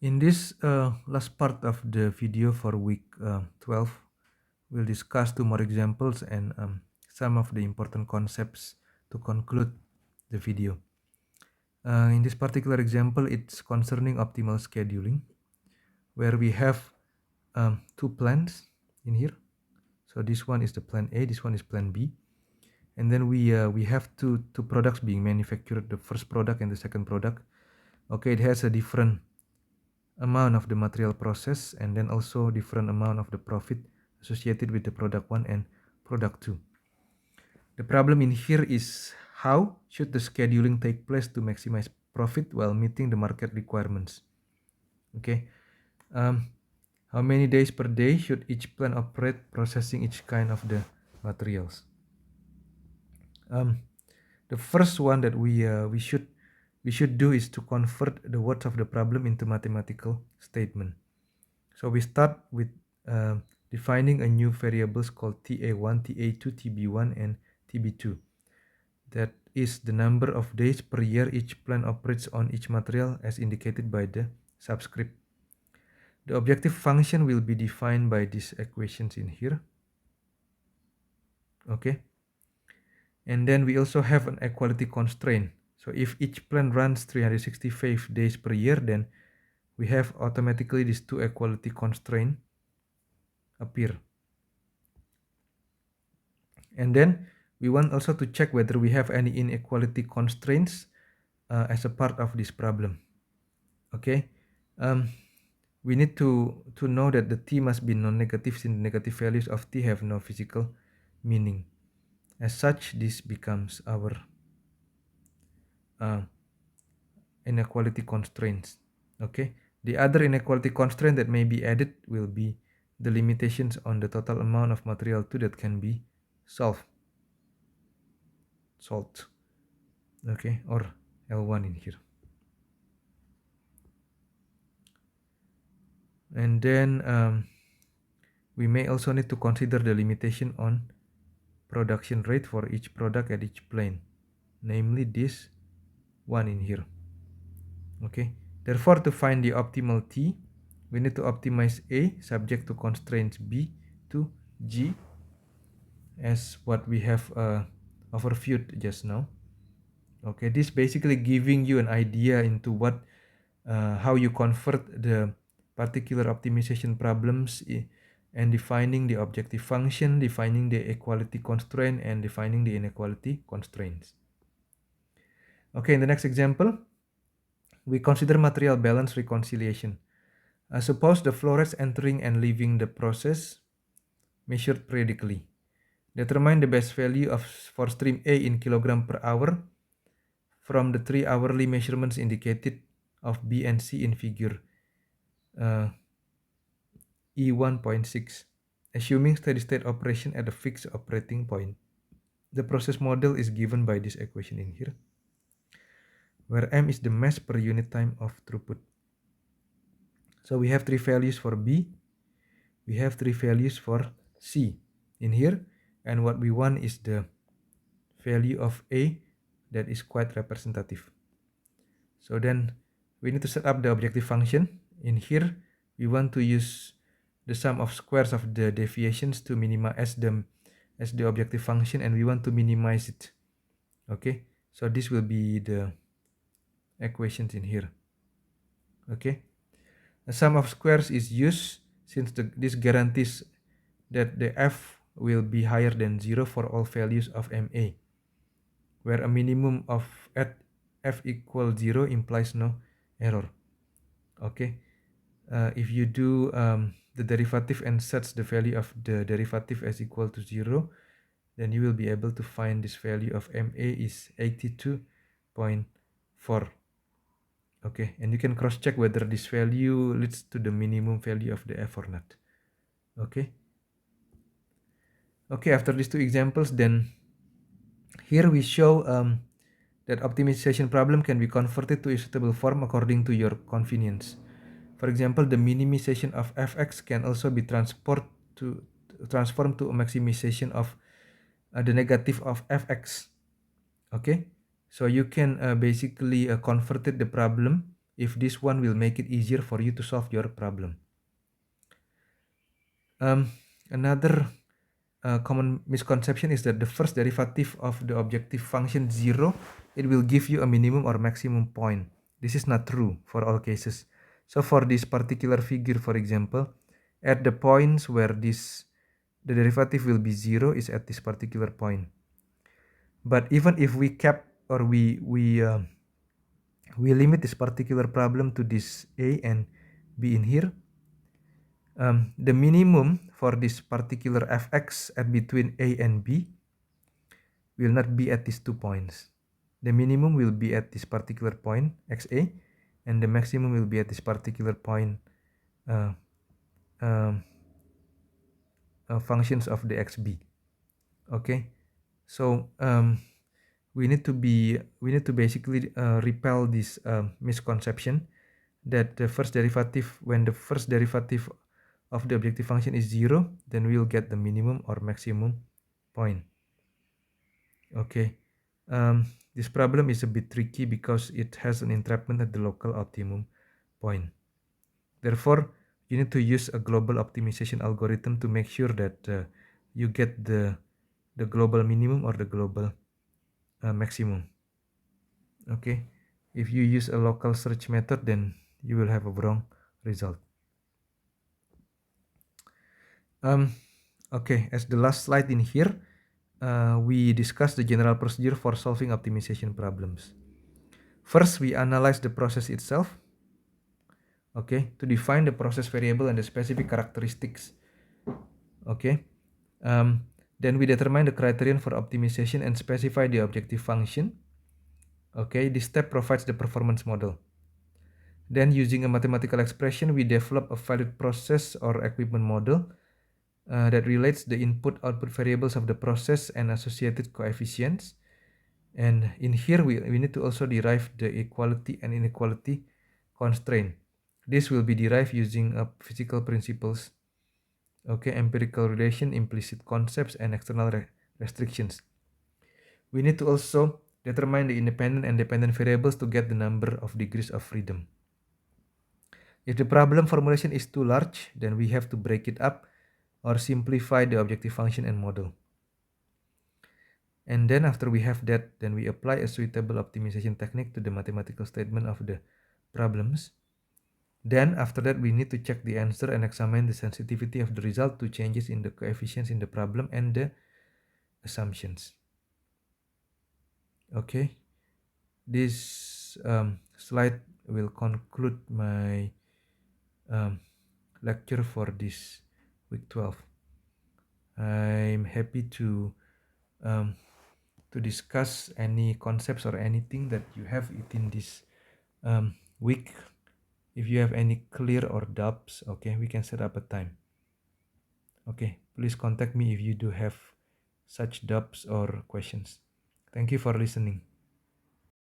In this last part of the video for week 12, we'll discuss two more examples and some of the important concepts to conclude the video. In this particular example, it's concerning optimal scheduling, where we have two plans in here. So this one is the plan A, this one is plan B. And then we have two products being manufactured, the first product and the second product. Okay, it has a different amount of the material process and then also different amount of the profit associated with the product 1 and product 2. The problem in here is how should the scheduling take place to maximize profit while meeting the market requirements. Okay, how many days per day should each plant operate processing each kind of the materials? The first one that we should do is to convert the words of the problem into mathematical statement. So we start with defining a new variables called TA1, TA2, TB1, and TB2. That is the number of days per year each plant operates on each material as indicated by the subscript. The objective function will be defined by these equations in here. Okay. And then we also have an equality constraint. So if each plant runs 365 days per year, then we have automatically these two equality constraints appear. And then we want also to check whether we have any inequality constraints as a part of this problem. Okay, we need to know that the t must be non-negative since the negative values of t have no physical meaning. As such, this becomes our inequality constraints. Okay, the other inequality constraint that may be added will be the limitations on the total amount of material 2 that can be solved. Okay, or L1 in here. And then we may also need to consider the limitation on production rate for each product at each plane, namely this one in here. Okay, therefore to find the optimal T, we need to optimize A subject to constraints B to G as what we have overviewed just now. Okay, this basically giving you an idea into what how you convert the particular optimization problems and defining the objective function, defining the equality constraint, and defining the inequality constraints. Okay, in the next example, we consider material balance reconciliation. Suppose the flow rates entering and leaving the process measured periodically. Determine the best value for stream A in kilogram per hour from the 3 hourly measurements indicated of B and C in figure E1.6, assuming steady state operation at a fixed operating point. The process model is given by this equation in here, where M is the mass per unit time of throughput. So we have 3 values for B, we have 3 values for C in here, and what we want is the value of A that is quite representative. So then we need to set up the objective function. In here, we want to use the sum of squares of the deviations to minimize them as the objective function, and we want to minimize it. Okay, so this will be the equations in here. Okay, the sum of squares is used since this guarantees that the f will be higher than 0 for all values of MA, where a minimum of at f equals 0 implies no error. Okay, if you do the derivative and sets the value of the derivative as equal to 0, then you will be able to find this value of MA is 82.4. Okay, and you can cross check whether this value leads to the minimum value of the f or not. Okay. Okay, after these two examples, then here we show that optimization problem can be converted to a suitable form according to your convenience. For example, the minimization of fx can also be transformed to a maximization of the negative of fx. Okay, so you can basically convert the problem if this one will make it easier for you to solve your problem. Another common misconception is that the first derivative of the objective function 0, it will give you a minimum or maximum point. This is not true for all cases. So for this particular figure, for example, at the points where the derivative will be 0 is at this particular point. But even if we cap or we limit this particular problem to this a and b in here, the minimum for this particular fx at between a and b will not be at these 2 points. The minimum will be at this particular point xa, and the maximum will be at this particular point functions of the xb. Okay, so we need to basically repel this misconception that the first derivative, when the first derivative of the objective function is 0, then we'll get the minimum or maximum point. Okay, this problem is a bit tricky because it has an entrapment at the local optimum point. Therefore, you need to use a global optimization algorithm to make sure that you get the global minimum or the global maximum. Okay, if you use a local search method, then you will have a wrong result. Okay, as the last slide in here, we discussed the general procedure for solving optimization problems. First, we analyze the process itself, okay, to define the process variable and the specific characteristics. Okay, then we determine the criterion for optimization and specify the objective function. Okay, this step provides the performance model. Then using a mathematical expression, we develop a valid process or equipment model that relates the input-output variables of the process and associated coefficients. And in here, we need to also derive the equality and inequality constraint. This will be derived using physical principles, okay, empirical relation, implicit concepts, and external restrictions. We need to also determine the independent and dependent variables to get the number of degrees of freedom. If the problem formulation is too large, then we have to break it up or simplify the objective function and model. And then after we have that, then we apply a suitable optimization technique to the mathematical statement of the problems. Then after that, we need to check the answer and examine the sensitivity of the result to changes in the coefficients in the problem and the assumptions. Okay, this slide will conclude my lecture for this week 12. I'm happy to discuss any concepts or anything that you have within this week. If you have any clear or doubts, okay, we can set up a time. Okay, please contact me if you do have such doubts or questions. Thank you for listening.